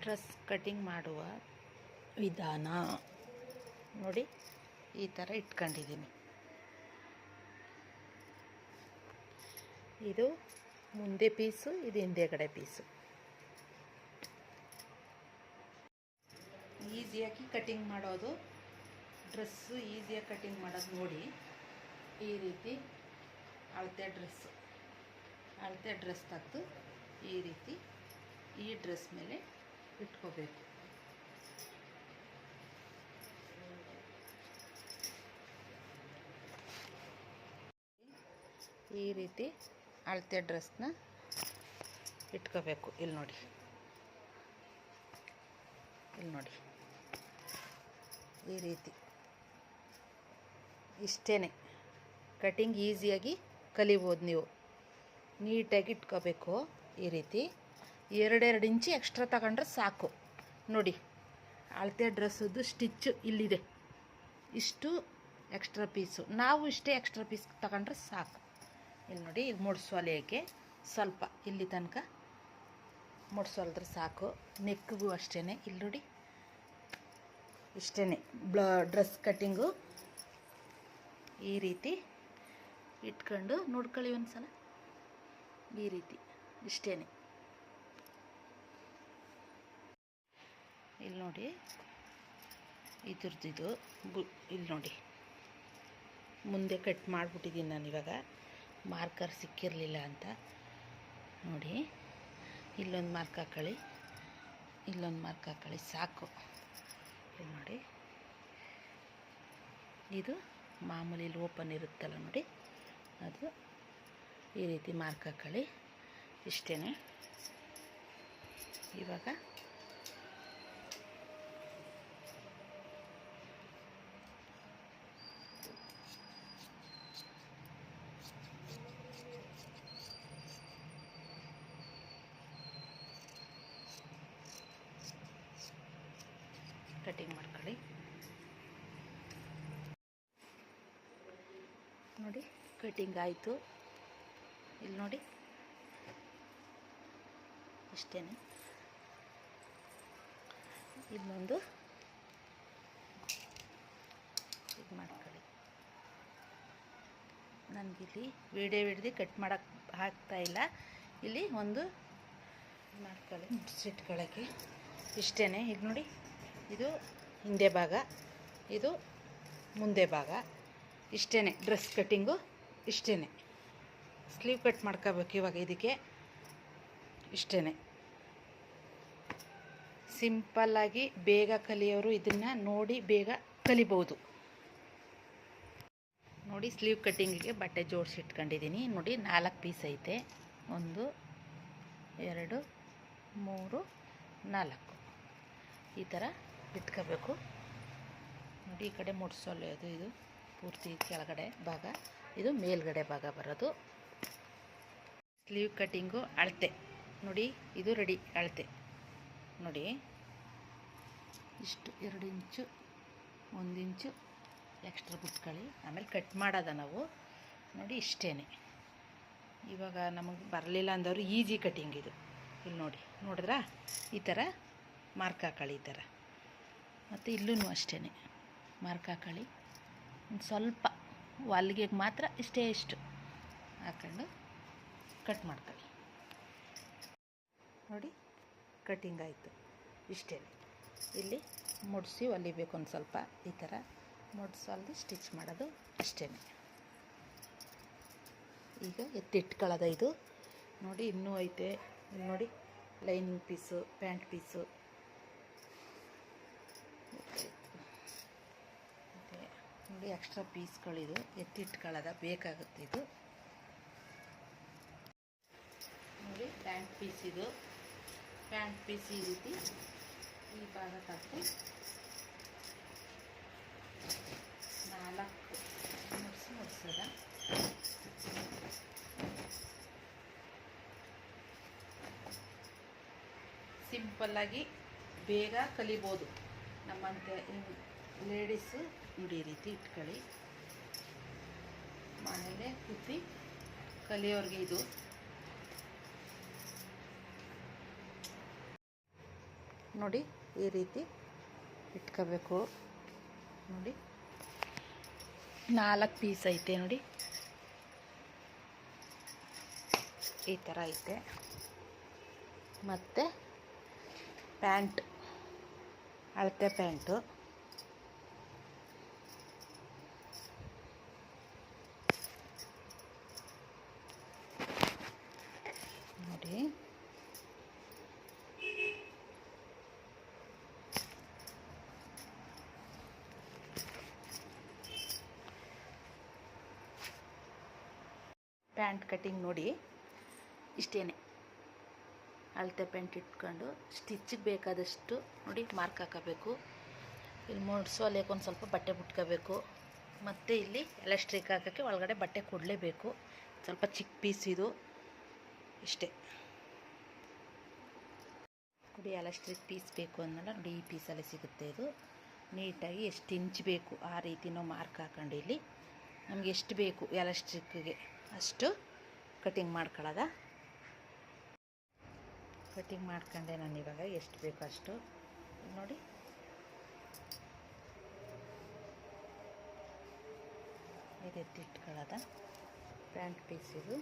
Dress cutting ಮಾಡುವ ವಿಧಾನ ನೋಡಿ. ಈ ಥರ ಇಟ್ಕೊಂಡಿದ್ದೀನಿ. ಇದು ಮುಂದೆ ಪೀಸು, ಇದು ಹಿಂದೆಗಡೆ ಪೀಸು. ಈಸಿಯಾಗಿ ಕಟಿಂಗ್ ಮಾಡೋದು, ಡ್ರೆಸ್ಸು ಈಸಿಯಾಗಿ ಕಟಿಂಗ್ ಮಾಡೋದು ನೋಡಿ. ಈ ರೀತಿ ಅಳತೆ ಡ್ರೆಸ್ ತೆಗೆದು ಈ ರೀತಿ ಈ ಡ್ರೆಸ್ ಮೇಲೆ ಇಟ್ಕೋಬೇಕು. ಈ ರೀತಿ ಅಳತೆ ಡ್ರೆಸ್ನ ಇಟ್ಕೋಬೇಕು. ಇಲ್ಲಿ ನೋಡಿ, ಈ ರೀತಿ ಇಷ್ಟೇ. ಕಟಿಂಗ್ ಈಸಿಯಾಗಿ ಕಲಿಬೋದು ನೀವು. ನೀಟಾಗಿ ಇಟ್ಕೋಬೇಕು. ಈ ರೀತಿ 2 ಇಂಚು ಎಕ್ಸ್ಟ್ರಾ ತಗೊಂಡ್ರೆ ಸಾಕು. ನೋಡಿ, ಅಳತೆ ಡ್ರೆಸ್ಸದ್ದು ಸ್ಟಿಚ್ಚು ಇಲ್ಲಿದೆ. ಇಷ್ಟು ಎಕ್ಸ್ಟ್ರಾ ಪೀಸು, ನಾವು ಇಷ್ಟೇ ಎಕ್ಸ್ಟ್ರಾ ಪೀಸ್ ತಗೊಂಡ್ರೆ ಸಾಕು. ಇಲ್ಲಿ ನೋಡಿ, ಇದು ಮುಡ್ಸೋಲೆಗೆ ಸ್ವಲ್ಪ ಇಲ್ಲಿ ತನಕ ಮುಡ್ಸೋಲ್ದ್ರೆ ಸಾಕು. ನೆಕ್ಗೂ ಅಷ್ಟೇ. ಇಲ್ಲಿ ನೋಡಿ, ಇಷ್ಟೇ ಡ್ರೆಸ್ ಕಟ್ಟಿಂಗು. ಈ ರೀತಿ ಇಟ್ಕೊಂಡು ನೋಡ್ಕೊಳ್ಳಿ ಒಂದ್ಸಲ. ಈ ರೀತಿ ಇಷ್ಟೇ. ಇಲ್ಲಿ ನೋಡಿ, ಇದ್ರದ್ದು ಇಲ್ಲಿ ನೋಡಿ, ಮುಂದೆ ಕಟ್ ಮಾಡಿಬಿಟ್ಟಿದ್ದೀನಿ ನಾನು. ಇವಾಗ ಮಾರ್ಕರ್ ಸಿಕ್ಕಿರಲಿಲ್ಲ ಅಂತ ನೋಡಿ, ಇಲ್ಲೊಂದು ಮಾರ್ಕ್ ಹಾಕ್ಕೊಳ್ಳಿ, ಇಲ್ಲೊಂದು ಮಾರ್ಕ್ ಹಾಕ್ಕೊಳ್ಳಿ, ಸಾಕು. ಇಲ್ಲಿ ನೋಡಿ, ಇದು ಮಾಮೂಲಿ ಓಪನ್ ಇರುತ್ತಲ್ಲ ನೋಡಿ, ಅದು ಈ ರೀತಿ ಮಾರ್ಕ್ ಹಾಕ್ಕೊಳ್ಳಿ. ಇಷ್ಟೇ. ಇವಾಗ ಕಟಿಂಗ್ ಮಾಡ್ಕೊಳ್ಳಿ. ನೋಡಿ, ಕಟಿಂಗ್ ಆಯಿತು. ಇಲ್ಲಿ ನೋಡಿ, ಇಷ್ಟೇ. ಇನ್ನೊಂದು ಇದು ಮಾಡ್ಕೊಳ್ಳಿ. ನನಗಿಲ್ಲಿ ವಿಡಿಯೋ ಹಿಡ್ದು ಕಟ್ ಮಾಡೋಕ್ಕೆ ಆಗ್ತಾಯಿಲ್ಲ. ಇಲ್ಲಿ ಒಂದು ಮಾಡ್ಕೊಳ್ಳಿ, ಮುಡ್ಸಿಟ್ಕೊಳ್ಳೋಕ್ಕೆ. ಇಷ್ಟೇ. ಈಗ ನೋಡಿ, ಇದು ಹಿಂದೆ ಭಾಗ, ಇದು ಮುಂದೆ ಭಾಗ. ಇಷ್ಟೇ ಡ್ರೆಸ್ ಕಟ್ಟಿಂಗು. ಇಷ್ಟೇ. ಸ್ಲೀವ್ ಕಟ್ ಮಾಡ್ಕೋಬೇಕು ಇವಾಗ ಇದಕ್ಕೆ. ಇಷ್ಟೇ. ಸಿಂಪಲ್ಲಾಗಿ ಬೇಗ ಕಲಿಯೋರು ಇದನ್ನು ನೋಡಿ ಬೇಗ ಕಲಿಬೋದು. ನೋಡಿ, ಸ್ಲೀವ್ ಕಟ್ಟಿಂಗಿಗೆ ಬಟ್ಟೆ ಜೋಡಿಸಿ ಇಟ್ಕೊಂಡಿದ್ದೀನಿ. ನೋಡಿ, 4 ಪೀಸ್ ಐತೆ. 1 2 3 4 ಈ ಥರ ಇಟ್ಕೋಬೇಕು. ನೋಡಿ, ಈ ಕಡೆ ಮುಡ್ಸೋಲ್ಲ. ಇದು ಪೂರ್ತಿ ಕೆಳಗಡೆ ಭಾಗ, ಇದು ಮೇಲ್ಗಡೆ ಭಾಗ ಬರೋದು. ಸ್ಲೀವ್ ಕಟ್ಟಿಂಗು ಅಳತೆ ನೋಡಿ, ಇದು ರೆಡಿ ಅಳತೆ ನೋಡಿ. ಇಷ್ಟು 2 ಇಂಚು 1 ಇಂಚು ಎಕ್ಸ್ಟ್ರಾ ಬಿಟ್ಕೊಳ್ಳಿ. ಆಮೇಲೆ ಕಟ್ ಮಾಡೋದ ನಾವು. ನೋಡಿ, ಇಷ್ಟೇ. ಇವಾಗ ನಮಗೆ ಬರಲಿಲ್ಲ ಅಂದವರು ಈಸಿ ಕಟ್ಟಿಂಗ್ ಇದು. ಇಲ್ಲಿ ನೋಡಿ, ನೋಡಿದ್ರಾ? ಈ ಥರ ಮಾರ್ಕ್ ಹಾಕೊಳ್ಳಿ. ಈ ಥರ ಮತ್ತು ಇಲ್ಲೂ ಅಷ್ಟೇ ಮಾರ್ಕ್ ಹಾಕೊಳ್ಳಿ. ಒಂದು ಸ್ವಲ್ಪ ಹೊಲಿಗೆಗೆ ಮಾತ್ರ ಇಷ್ಟೇ ಹಾಕ್ಕೊಂಡು ಕಟ್ ಮಾಡ್ಕೊಳ್ಳಿ. ನೋಡಿ, ಕಟ್ಟಿಂಗ್ ಆಯಿತು. ಇಷ್ಟೇ. ಇಲ್ಲಿ ಮುಡಿಸಿ ಹೊಲಿಬೇಕು. ಒಂದು ಸ್ವಲ್ಪ ಈ ಥರ ಮುಡ್ಸಲ್ದು ಸ್ಟಿಚ್ ಮಾಡೋದು ಅಷ್ಟೇ. ಈಗ ಎತ್ತಿಟ್ಕೊಳ್ಳೋದ ಇದು. ನೋಡಿ, ಇನ್ನೂ ಐತೆ. ಇಲ್ಲಿ ನೋಡಿ, ಲೈನಿಂಗ್ ಪೀಸು, ಪ್ಯಾಂಟ್ ಪೀಸು. ನೋಡಿ, ಎಕ್ಸ್ಟ್ರಾ ಪೀಸ್ಗಳಿದು ಎತ್ತಿಟ್ಕೊಳ್ಳೋದ ಬೇಕಾಗುತ್ತೆ ಇದು. ನೋಡಿ, ಪ್ಯಾಂಟ್ ಪೀಸ್ ಇದು. ಪ್ಯಾಂಟ್ ಪೀಸ್ ಈ ರೀತಿ ಈ ಭಾಗ ತೆಗೆದು 4 ಮುಡ್ಸೋದ. ಸಿಂಪಲ್ಲಾಗಿ ಬೇಗ ಕಲಿಬೋದು ನಮ್ಮಂತೆ ಲೇಡೀಸು. ನೋಡಿ, ಈ ರೀತಿ ಇಟ್ಕೊಳ್ಳಿ. ಮನೇಲೆ ಕೂತಿ ಕಲಿಯೋರಿಗೆ ಇದು. ನೋಡಿ ಈ ರೀತಿ ಇಟ್ಕೋಬೇಕು. ನೋಡಿ 4 ಪೀಸ್ ಐತೆ ನೋಡಿ, ಈ ಥರ ಐತೆ. ಮತ್ತು ಪ್ಯಾಂಟ್, ಅಳತೆ ಪ್ಯಾಂಟು ನೋಡಿ. ಪ್ಯಾಂಟ್ ಕಟ್ಟಿಂಗ್ ನೋಡಿ ಇಷ್ಟೇ. ಅಳತೆ ಪ್ಯಾಂಟ್ ಇಟ್ಕೊಂಡು ಸ್ಟಿಚ್ಚಿಗೆ ಬೇಕಾದಷ್ಟು ನೋಡಿ ಮಾರ್ಕ್ ಹಾಕೋಬೇಕು. ಇಲ್ಲಿ ಮೂಡ್ಸೋಲೆಗೆ ಒಂದು ಸ್ವಲ್ಪ ಬಟ್ಟೆ ಬಿಟ್ಕೋಬೇಕು. ಮತ್ತು ಇಲ್ಲಿ ಎಲಾಸ್ಟಿಕ್ ಹಾಕೋಕ್ಕೆ ಒಳಗಡೆ ಬಟ್ಟೆ ಕೊಡಲೇಬೇಕು. ಸ್ವಲ್ಪ ಚಿಕ್ಕ ಪೀಸ್ ಇದು, ಇಷ್ಟೇ ನೋಡಿ. ಎಲಾಸ್ಟಿಕ್ ಪೀಸ್ ಬೇಕು ಅಂದಲ್ಲ ನೋಡಿ, ಈ ಪೀಸಲ್ಲೇ ಸಿಗುತ್ತೆ. ಇದು ನೀಟಾಗಿ ಎಷ್ಟು ಇಂಚ್ ಬೇಕು ಆ ರೀತಿ ನಾವು ಮಾರ್ಕ್ ಹಾಕೊಂಡು ಇಲ್ಲಿ ನಮಗೆ ಎಷ್ಟು ಬೇಕು ಎಲಾಸ್ಟಿಕ್ಗೆ ಅಷ್ಟು ಕಟಿಂಗ್ ಮಾಡ್ಕೊಳ್ಳೋದ. ಕಟಿಂಗ್ ಮಾಡ್ಕೊಂಡೆ ನಾನು ಇವಾಗ ಎಷ್ಟು ಬೇಕು ಅಷ್ಟು ನೋಡಿ. ಈ ರೀತಿ ಇಟ್ಕೊಳ್ಳೋದ ಪ್ಯಾಂಟ್ ಪೀಸ್ ಇದು.